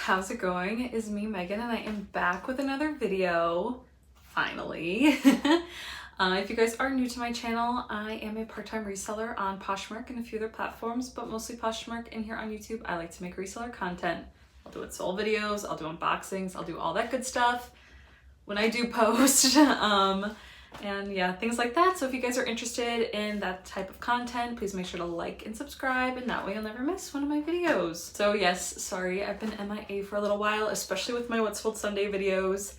how's it going? It's me, Megan, and I am back with another video, finally. If you guys are new to my channel, I am a part-time reseller on Poshmark and a few other platforms, but mostly Poshmark, and here on YouTube, I like to make reseller content. I'll do haul videos, I'll do unboxings, I'll do all that good stuff when I do post. And yeah, things like that. So if you guys are interested in that type of content, please make sure to like and subscribe, and that way you'll never miss one of my videos. So yes, sorry, I've been MIA for a little while, especially with my What's Sold Sunday videos.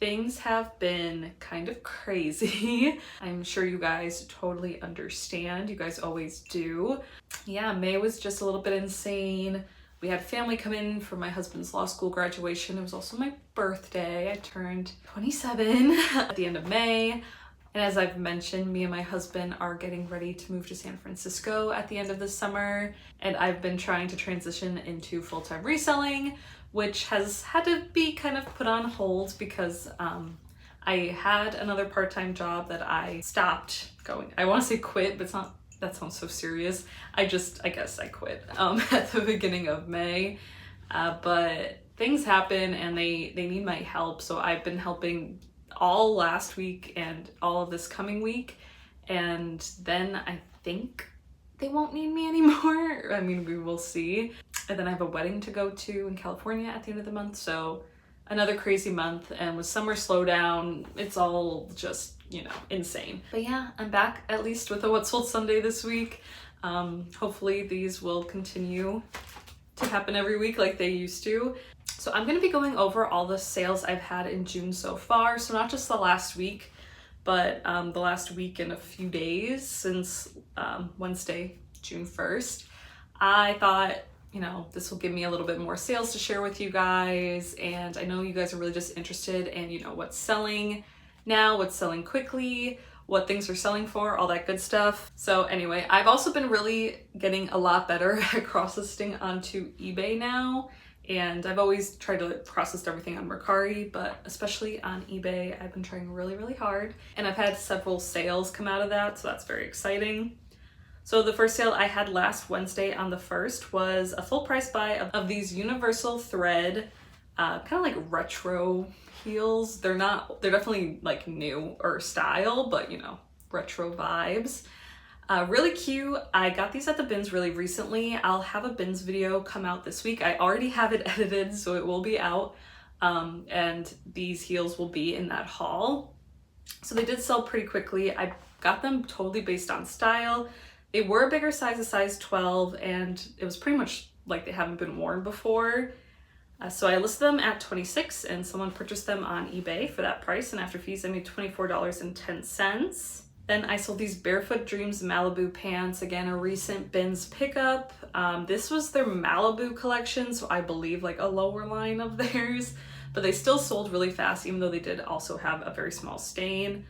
Things have been kind of crazy. I'm sure you guys totally understand. You guys always do. Yeah, May was just a little bit insane. We had family come in for my husband's law school graduation. It was also my birthday. I turned 27 at the end of May. And as I've mentioned, me and my husband are getting ready to move to San Francisco at the end of the summer. And I've been trying to transition into full-time reselling, which has had to be kind of put on hold because I had another part-time job that I stopped going. I want to say quit, but it's not. That sounds so serious. I guess I quit at the beginning of May, but things happen and they need my help. So I've been helping all last week and all of this coming week, and then I think they won't need me anymore. I mean, we will see. And then I have a wedding to go to in California at the end of the month, so another crazy month. And with summer slowdown, it's all just, you know, insane. But yeah, I'm back at least with a What's Sold Sunday this week. Hopefully these will continue to happen every week like they used to. So I'm going to be going over all the sales I've had in June so far. So not just the last week, but the last week and a few days since Wednesday, June 1st. I thought, you know, this will give me a little bit more sales to share with you guys. And I know you guys are really just interested in, you know, what's selling now, what's selling quickly, what things are selling for, all that good stuff. So anyway, I've also been really getting a lot better at cross-listing onto eBay now. And I've always tried to cross-list everything on Mercari, but especially on eBay, I've been trying really, really hard. And I've had several sales come out of that, so that's very exciting. So the first sale I had last Wednesday on the 1st was a full price buy of these universal thread, kind of like retro heels. They're definitely like new or style, but you know, retro vibes. Really cute. I got these at the bins really recently. I'll have a bins video come out this week. I already have it edited, so it will be out. And these heels will be in that haul. So they did sell pretty quickly. I got them totally based on style. They were a bigger size, a size 12, and it was pretty much like they haven't been worn before. So I listed them at $26, and someone purchased them on eBay for that price, and after fees I made $24.10. Then I sold these Barefoot Dreams Malibu pants, again a recent bins pickup. This was their Malibu collection, so I believe like a lower line of theirs, but they still sold really fast even though they did also have a very small stain.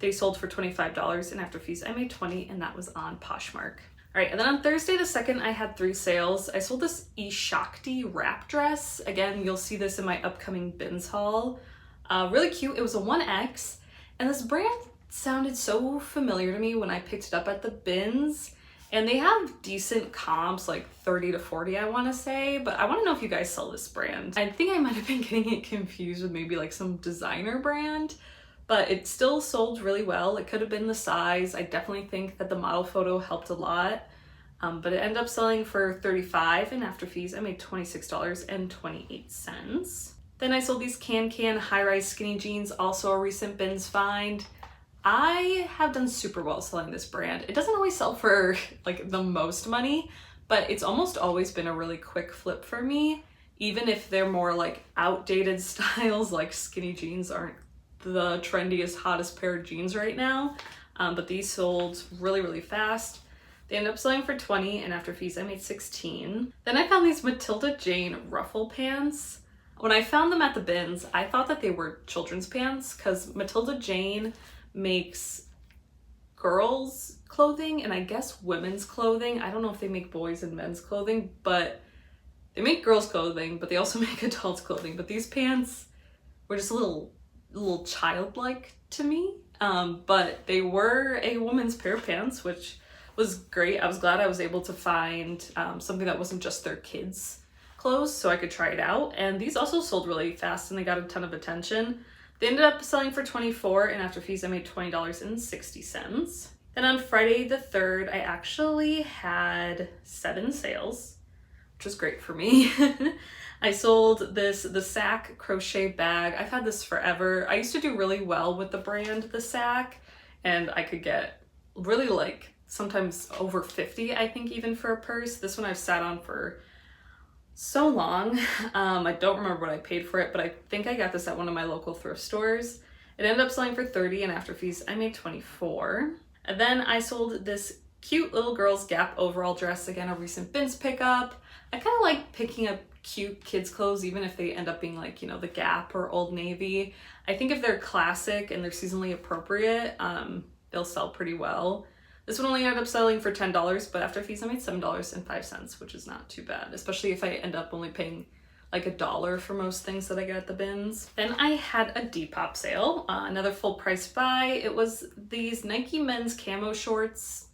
They sold for $25, and after fees I made $20, and that was on Poshmark. All right, and then on Thursday the 2nd, I had 3 sales. I sold this Eshakti wrap dress. Again, you'll see this in my upcoming bins haul. Really cute. It was a 1X, and this brand sounded so familiar to me when I picked it up at the bins. And they have decent comps, like 30 to 40, I want to say, but I want to know if you guys sell this brand. I think I might have been getting it confused with maybe like some designer brand, but it still sold really well. It could have been the size. I definitely think that the model photo helped a lot, but it ended up selling for $35, and after fees, I made $26.28. Then I sold these Can high-rise skinny jeans, also a recent bins find. I have done super well selling this brand. It doesn't always sell for like the most money, but it's almost always been a really quick flip for me, even if they're more like outdated styles, like skinny jeans aren't the trendiest, hottest pair of jeans right now, but these sold really, really fast. They ended up selling for $20, and after fees I made $16. Then I found these Matilda Jane Ruffle pants. When I found them at the bins, I thought that they were children's pants because Matilda Jane makes girls clothing and I guess women's clothing. I don't know if they make boys and men's clothing, but they make girls clothing, but they also make adults clothing. But these pants were just a little childlike to me, but they were a woman's pair of pants, which was great. I was glad I was able to find something that wasn't just their kids clothes so I could try it out. And these also sold really fast and they got a ton of attention. They ended up selling for $24 and after fees I made $20.60. Then on Friday the 3rd, I actually had 7 sales, which was great for me. I sold the Sack crochet bag. I've had this forever. I used to do really well with the brand, the Sack, and I could get really like sometimes over 50, I think, even for a purse. This one I've sat on for so long. I don't remember what I paid for it, but I think I got this at one of my local thrift stores. It ended up selling for $30 and after fees I made $24. And then I sold this cute little girl's Gap overall dress, again, a recent bins pickup. I kind of like picking up cute kids clothes even if they end up being like, you know, the Gap or Old Navy. I think if they're classic and they're seasonally appropriate, they'll sell pretty well. This one only ended up selling for $10, but after fees I made $7.05, which is not too bad, especially if I end up only paying like $1 for most things that I get at the bins. Then I had a Depop sale, another full price buy. It was these Nike men's camo shorts.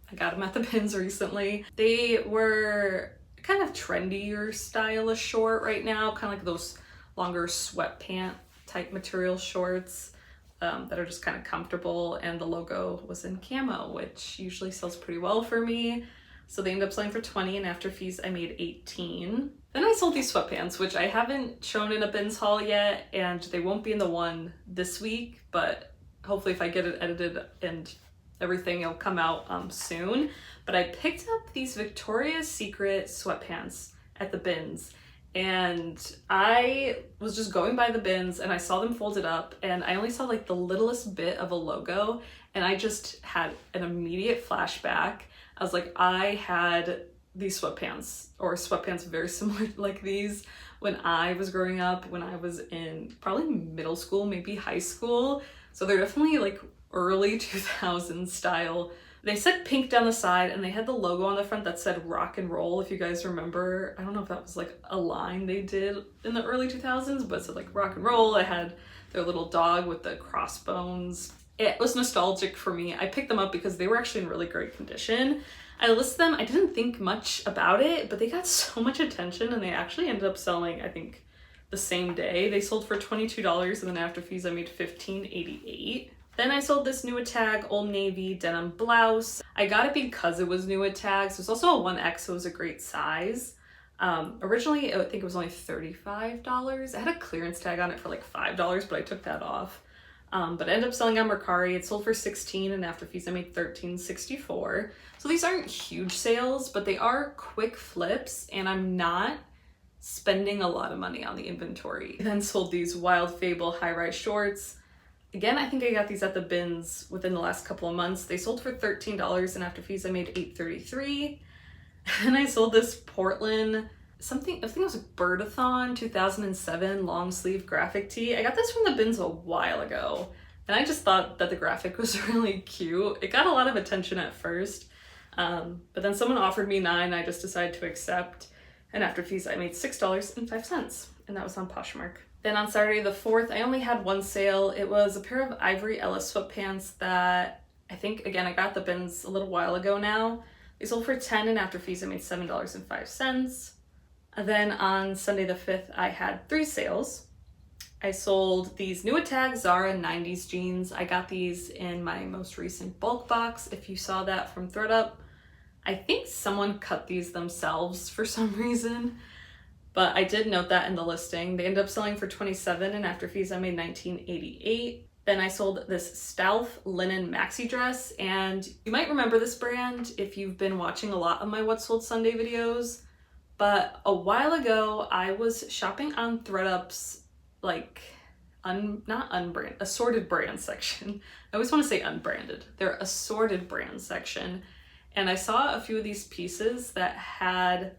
I got them at the bins recently. They were kind of trendier style of short right now, kind of like those longer sweatpant type material shorts that are just kind of comfortable, and the logo was in camo, which usually sells pretty well for me. So they ended up selling for $20 and after fees I made $18. Then I sold these sweatpants, which I haven't shown in a bins haul yet, and they won't be in the one this week, but hopefully if I get it edited and everything, it'll come out soon. But I picked up these Victoria's Secret sweatpants at the bins, and I was just going by the bins and I saw them folded up and I only saw like the littlest bit of a logo, and I just had an immediate flashback. I was like, I had these sweatpants, or sweatpants very similar like these, when I was growing up, when I was in probably middle school, maybe high school. So they're definitely like early 2000s style. They said pink down the side and they had the logo on the front that said rock and roll, if you guys remember. I don't know if that was like a line they did in the early 2000s, but it said like rock and roll. I had their little dog with the crossbones. It was nostalgic for me. I picked them up because they were actually in really great condition. I listed them, I didn't think much about it, but they got so much attention and they actually ended up selling, I think, the same day. They sold for $22 and then after fees I made $15.88. Then I sold this new tag Old Navy denim blouse. I got it because it was new tags. It was also a 1X, so it was a great size. Originally, I think it was only $35. I had a clearance tag on it for like $5, but I took that off. But I ended up selling on Mercari. It sold for $16 and after fees I made $13.64. So these aren't huge sales, but they are quick flips and I'm not spending a lot of money on the inventory. I then sold these Wild Fable high-rise shorts. Again, I think I got these at the bins within the last couple of months. They sold for $13 and after fees I made $8.33. And I sold this Portland something, I think it was a Birdathon 2007 long sleeve graphic tee. I got this from the bins a while ago and I just thought that the graphic was really cute. It got a lot of attention at first, but then someone offered me $9. I just decided to accept, and after fees I made $6.05, and that was on Poshmark. Then on Saturday the 4th, I only had one sale. It was a pair of Ivory Ellis sweatpants that I think, again, I got at the bins a little while ago now. They sold for $10 and after fees I made $7.05. And then on Sunday the 5th, I had 3 sales. I sold these new tag Zara 90s jeans. I got these in my most recent bulk box. If you saw that from ThredUP, I think someone cut these themselves for some reason. But I did note that in the listing. They ended up selling for $27 and after fees I made $19.88. Then I sold this Stealth linen maxi dress, and you might remember this brand if you've been watching a lot of my What Sold Sunday videos. But a while ago, I was shopping on ThredUp's like assorted brand section. I always want to say unbranded. Their assorted brand section. And I saw a few of these pieces that had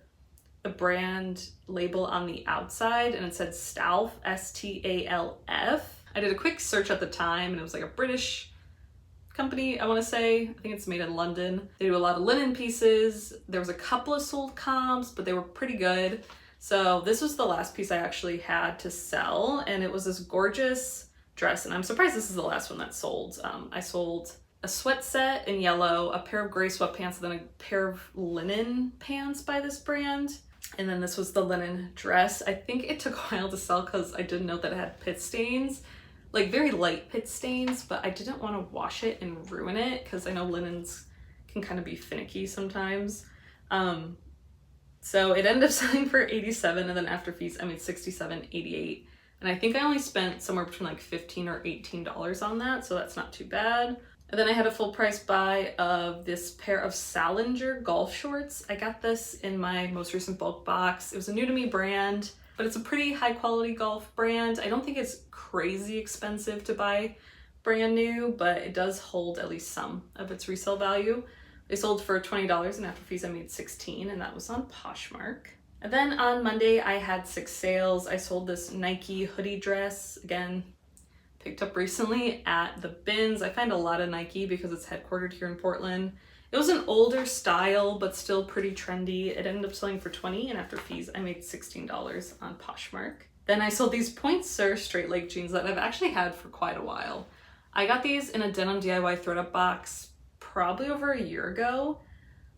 a brand label on the outside and it said Stalf, S-T-A-L-F. I did a quick search at the time and it was like a British company, I want to say. I think it's made in London. They do a lot of linen pieces. There was a couple of sold comps, but they were pretty good. So this was the last piece I actually had to sell, and it was this gorgeous dress, and I'm surprised this is the last one that sold. I sold a sweat set in yellow, a pair of gray sweatpants, and then a pair of linen pants by this brand. And then this was the linen dress. I think it took a while to sell because I did note that it had pit stains, like very light pit stains, but I didn't want to wash it and ruin it because I know linens can kind of be finicky sometimes. So it ended up selling for $87, and then after fees I made $67.88. And I think I only spent somewhere between like $15 or $18 on that, so that's not too bad. And then I had a full price buy of this pair of Salinger golf shorts. I got this in my most recent bulk box. It was a new to me brand, but it's a pretty high quality golf brand. I don't think it's crazy expensive to buy brand new, but it does hold at least some of its resale value. They sold for $20, and after fees I made $16, and that was on Poshmark. And then on Monday I had 6 sales. I sold this Nike hoodie dress, again, picked up recently at the bins. I find a lot of Nike because it's headquartered here in Portland. It was an older style, but still pretty trendy. It ended up selling for $20, and after fees I made $16 on Poshmark. Then I sold these Point Sur straight leg jeans that I've actually had for quite a while. I got these in a denim DIY ThredUP box probably over a year ago.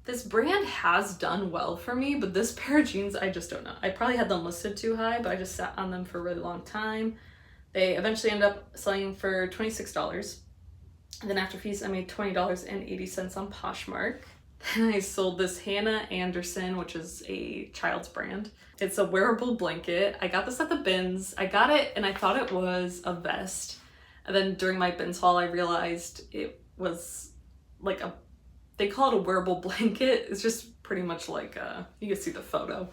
This brand has done well for me, but this pair of jeans, I just don't know. I probably had them listed too high, but I just sat on them for a really long time. They eventually ended up selling for $26. And then after fees, I made $20.80 on Poshmark. Then I sold this Hannah Anderson, which is a child's brand. It's a wearable blanket. I got this at the bins. I got it and I thought it was a vest. And then during my bins haul, I realized it was like they call it a wearable blanket. It's just pretty much like you can see the photo.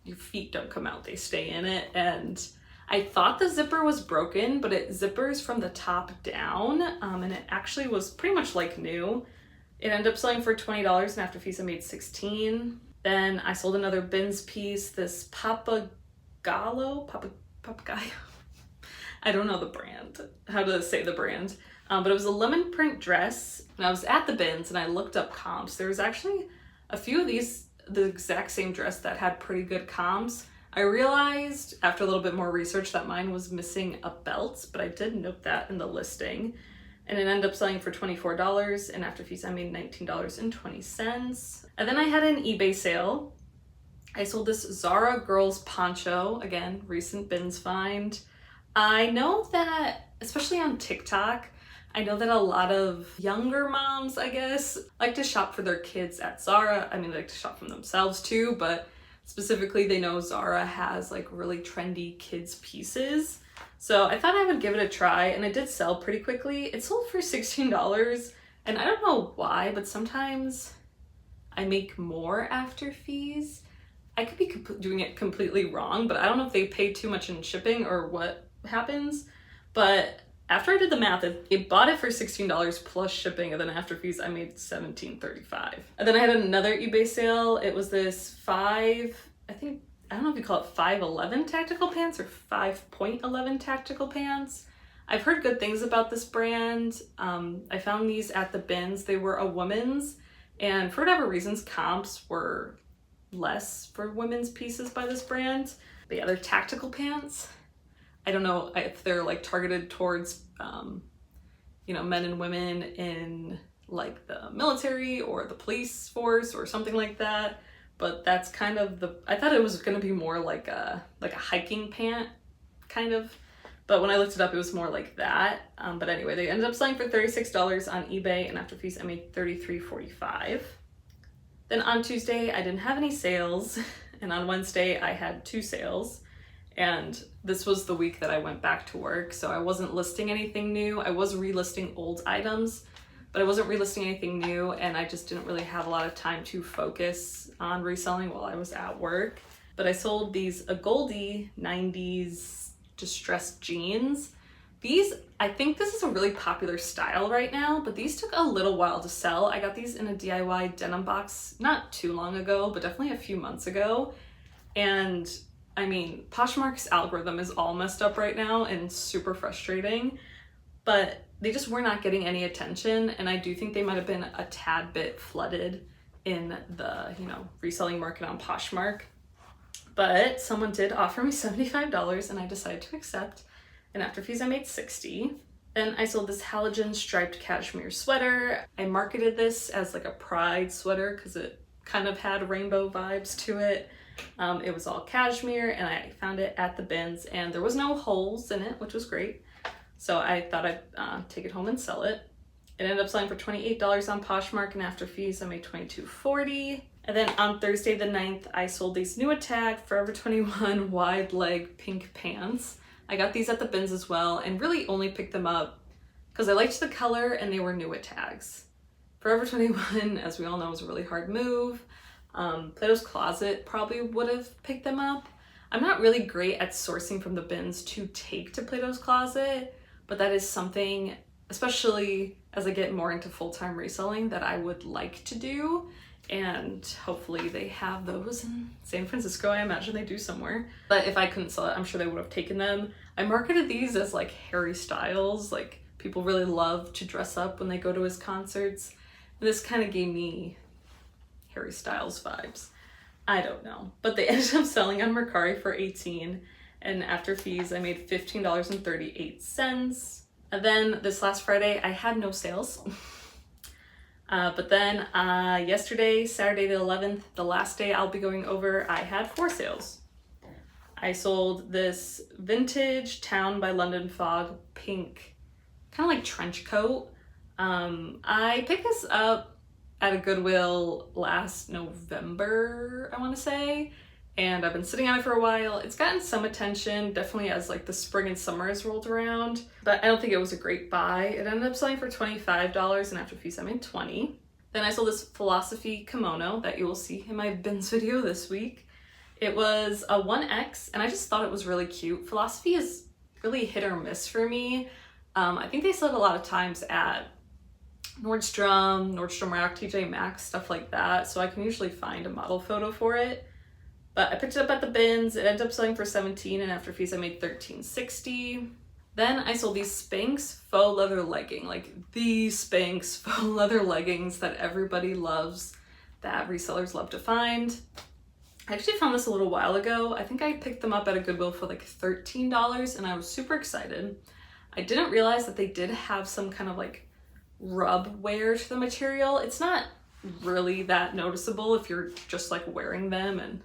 Your feet don't come out, they stay in it. And I thought the zipper was broken, but it zippers from the top down, and it actually was pretty much like new. It ended up selling for $20, and after fees I made $16. Then I sold another bins piece, this Papagayo. I don't know the brand, how to say the brand, but it was a lemon print dress. And I was at the bins and I looked up comps. There was actually a few of these, the exact same dress that had pretty good comps. I realized after a little bit more research that mine was missing a belt, but I did note that in the listing. And it ended up selling for $24, and after fees I made $19.20. And then I had an eBay sale. I sold this Zara girls poncho, again, recent bins find. I know that, especially on TikTok, I know that a lot of younger moms, I guess, like to shop for their kids at Zara. I mean, they like to shop for themselves too, but specifically they know Zara has like really trendy kids pieces. So I thought I would give it a try, and it did sell pretty quickly. It sold for $16, and I don't know why, but sometimes I make more after fees. I could be doing it completely wrong, but I don't know if they pay too much in shipping or what happens. But after I did the math, it bought it for $16 plus shipping, and then after fees I made $17.35. And then I had another eBay sale. It was this I don't know if you call it 511 tactical pants or 5.11 tactical pants. I've heard good things about this brand. I found these at the bins. They were a women's, and for whatever reasons, comps were less for women's pieces by this brand. But yeah, they're tactical pants. I don't know if they're like targeted towards, men and women in like the military or the police force or something like that. But that's kind of I thought it was going to be more like a hiking pant kind of, but when I looked it up, it was more like that. But anyway, they ended up selling for $36 on eBay, and after fees I made $33.45. Then on Tuesday, I didn't have any sales, and on Wednesday, I had 2 sales. And this was the week that I went back to work, so I wasn't listing anything new. I was relisting old items, but I wasn't relisting anything new, and I just didn't really have a lot of time to focus on reselling while I was at work. But I sold these Goldie 90s distressed jeans. I think this is a really popular style right now, but these took a little while to sell. I got these in a DIY denim box not too long ago, but definitely a few months ago. And I mean, Poshmark's algorithm is all messed up right now and super frustrating, but they just were not getting any attention. And I do think they might have been a tad bit flooded in the, reselling market on Poshmark. But someone did offer me $75 and I decided to accept. And after fees, I made $60. Then I sold this halogen striped cashmere sweater. I marketed this as like a pride sweater because it kind of had rainbow vibes to it. It was all cashmere and I found it at the bins and there was no holes in it, which was great. So I thought I'd take it home and sell it. It ended up selling for $28 on Poshmark, and after fees I made $22.40. And then on Thursday the 9th, I sold these new tag Forever 21 wide leg pink pants. I got these at the bins as well and really only picked them up because I liked the color and they were new tags. Forever 21, as we all know, is a really hard move. Plato's Closet probably would have picked them up. I'm not really great at sourcing from the bins to take to Plato's Closet, but that is something, especially as I get more into full-time reselling, that I would like to do. And hopefully they have those in San Francisco. I imagine they do somewhere. But if I couldn't sell it, I'm sure they would have taken them. I marketed these as like Harry Styles. Like, people really love to dress up when they go to his concerts. And this kind of gave me Harry Styles vibes. I don't know. But they ended up selling on Mercari for $18. And after fees, I made $15.38. And then this last Friday, I had no sales. But then yesterday, Saturday the 11th, the last day I'll be going over, I had 4 sales. I sold this vintage Town by London Fog pink, kind of like trench coat. I picked this up at a Goodwill last November, I want to say, and I've been sitting on it for a while. It's gotten some attention, definitely as like the spring and summer has rolled around, but I don't think it was a great buy. It ended up selling for $25 and after fees I made $20. Then I sold this Philosophy kimono that you will see in my bins video this week. It was a 1X and I just thought it was really cute. Philosophy is really hit or miss for me. I think they sell it a lot of times at Nordstrom Rack, TJ Maxx, stuff like that, so I can usually find a model photo for it. But I picked it up at the bins. It ended up selling for $17 and after fees I made $13.60. Then I sold these Spanx faux leather legging, like the Spanx faux leather leggings that everybody loves, that resellers love to find. I actually found this a little while ago. I think I picked them up at a Goodwill for like $13 and I was super excited. I didn't realize that they did have some kind of like rub wear to the material. It's not really that noticeable if you're just like wearing them and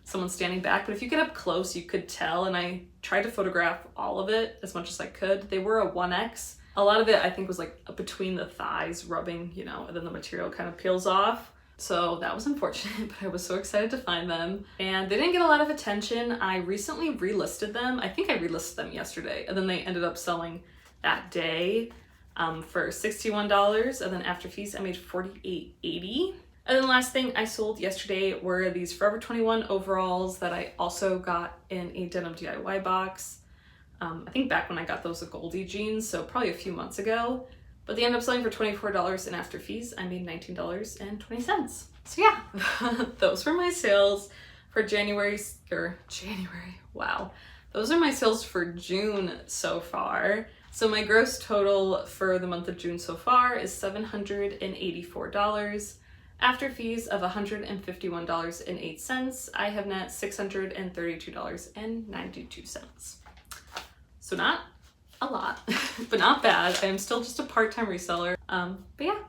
someone's standing back, but if you get up close you could tell, and I tried to photograph all of it as much as I could. They were a 1X. A lot of it I think was like between the thighs rubbing, you know, and then the material kind of peels off. So that was unfortunate, but I was so excited to find them. And they didn't get a lot of attention. I recently relisted them. I think I relisted them yesterday, and then they ended up selling that day for $61, and then after fees I made $48.80. And then the last thing I sold yesterday were these Forever 21 overalls that I also got in a denim DIY box. I think back when I got those Goldie jeans, so probably a few months ago. But they ended up selling for $24, and after fees I made $19.20. So yeah, those were my sales for January. Wow. Those are my sales for June so far. So my gross total for the month of June so far is $784. After fees of $151.08, I have net $632.92. So not a lot, but not bad. I am still just a part-time reseller. But yeah,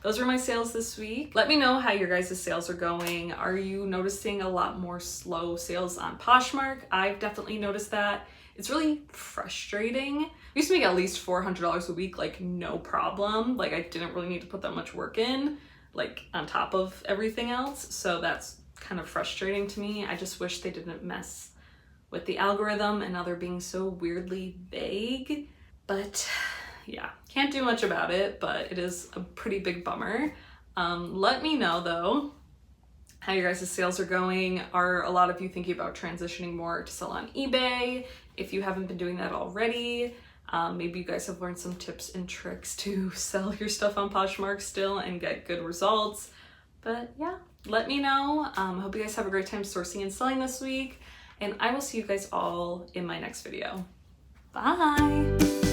those were my sales this week. Let me know how your guys' sales are going. Are you noticing a lot more slow sales on Poshmark? I've definitely noticed that. It's really frustrating. I used to make at least $400 a week, like no problem. Like I didn't really need to put that much work in, like on top of everything else. So that's kind of frustrating to me. I just wish they didn't mess with the algorithm, and now they're being so weirdly vague. But yeah, can't do much about it, but it is a pretty big bummer. Let me know though how your guys' sales are going. Are a lot of you thinking about transitioning more to sell on eBay? If you haven't been doing that already, maybe you guys have learned some tips and tricks to sell your stuff on Poshmark still and get good results. But yeah, let me know. I hope you guys have a great time sourcing and selling this week, and I will see you guys all in my next video. Bye!